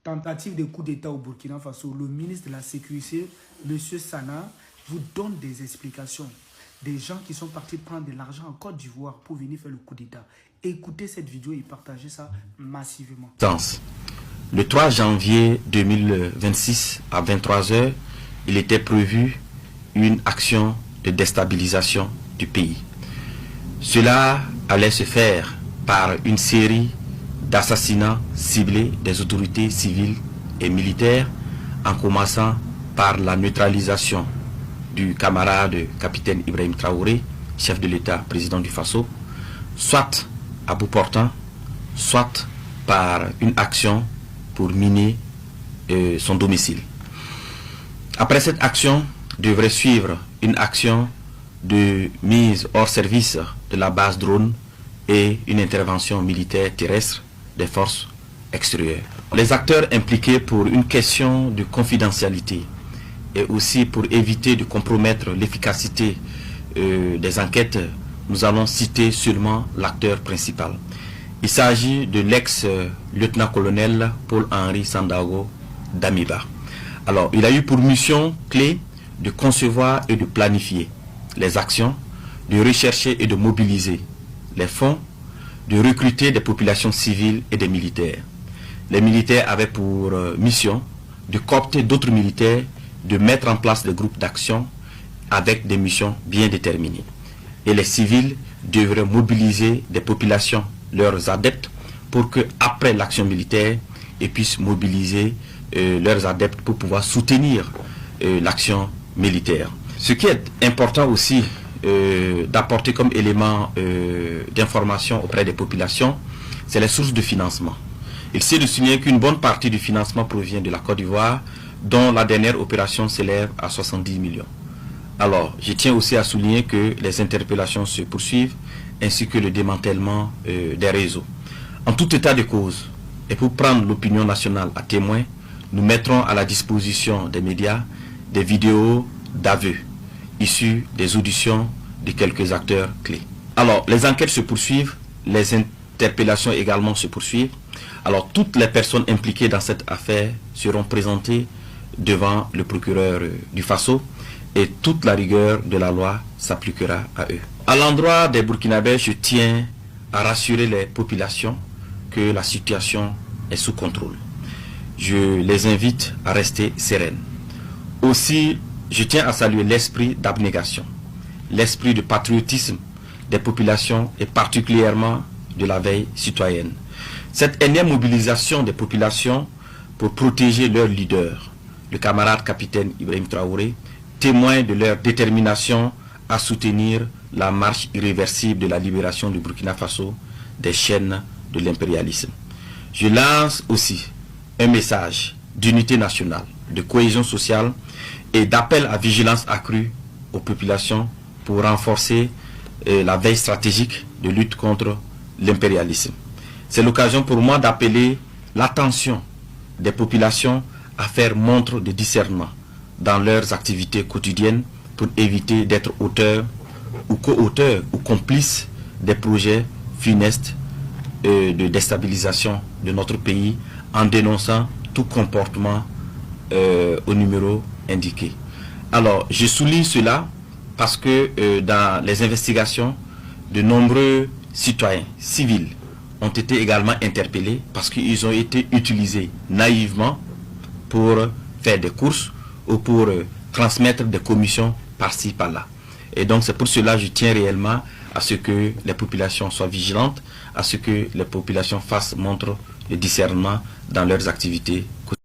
Tentative de coup d'État au Burkina Faso. Le ministre de la Sécurité, M. Sana, vous donne des explications. Des gens qui sont partis prendre de l'argent en Côte d'Ivoire pour venir faire le coup d'État. Écoutez cette vidéo et partagez ça massivement. Le 3 janvier 2026 à 23 h, il était prévu une action de déstabilisation du pays. Cela allait se faire par une série d'assassinats ciblés des autorités civiles et militaires, en commençant par la neutralisation du camarade capitaine Ibrahim Traoré, chef de l'État, président du Faso, soit à bout portant, soit par une action pour miner son domicile. Après cette action, devrait suivre une action de mise hors service de la base drone et une intervention militaire terrestre des forces extérieures. Les acteurs impliqués pour une question de confidentialité et aussi pour éviter de compromettre l'efficacité des enquêtes, nous allons citer seulement l'acteur principal. Il s'agit de l'ex-lieutenant-colonel Paul-Henri Sandaogo Damiba. Alors, il a eu pour mission clé de concevoir et de planifier les actions, de rechercher et de mobiliser les fonds, de recruter des populations civiles et des militaires. Les militaires avaient pour mission de coopter d'autres militaires, de mettre en place des groupes d'action avec des missions bien déterminées. Et les civils devraient mobiliser des populations, leurs adeptes, pour que après l'action militaire, ils puissent mobiliser leurs adeptes pour pouvoir soutenir l'action militaire. Ce qui est important aussi d'apporter comme élément d'information auprès des populations, c'est les sources de financement. Il s'est de souligner qu'une bonne partie du financement provient de la Côte d'Ivoire, dont la dernière opération s'élève à 70 millions. Alors, je tiens aussi à souligner que les interpellations se poursuivent, ainsi que le démantèlement des réseaux. En tout état de cause, et pour prendre l'opinion nationale à témoin, nous mettrons à la disposition des médias des vidéos d'aveux issus des auditions de quelques acteurs clés. Alors, les enquêtes se poursuivent, les interpellations également se poursuivent. Alors, toutes les personnes impliquées dans cette affaire seront présentées devant le procureur du Faso et toute la rigueur de la loi s'appliquera à eux. À l'endroit des Burkinabés, je tiens à rassurer les populations que la situation est sous contrôle. Je les invite à rester sereines. Aussi, je tiens à saluer l'esprit d'abnégation, l'esprit de patriotisme des populations et particulièrement de la veille citoyenne. Cette énième mobilisation des populations pour protéger leur leader, le camarade capitaine Ibrahim Traoré, témoin de leur détermination à soutenir la marche irréversible de la libération du Burkina Faso des chaînes de l'impérialisme. Je lance aussi un message d'unité nationale, de cohésion sociale et d'appel à vigilance accrue aux populations pour renforcer la veille stratégique de lutte contre l'impérialisme. C'est l'occasion pour moi d'appeler l'attention des populations à faire montre de discernement dans leurs activités quotidiennes pour éviter d'être auteurs ou co-auteurs ou complices des projets funestes de déstabilisation de notre pays en dénonçant tout comportement au numéro indiqué. Alors, je souligne cela parce que dans les investigations, de nombreux citoyens civils ont été également interpellés parce qu'ils ont été utilisés naïvement pour faire des courses ou pour transmettre des commissions par-ci, par-là. Et donc c'est pour cela que je tiens réellement à ce que les populations soient vigilantes, à ce que les populations fassent montre de discernement dans leurs activités quotidiennes.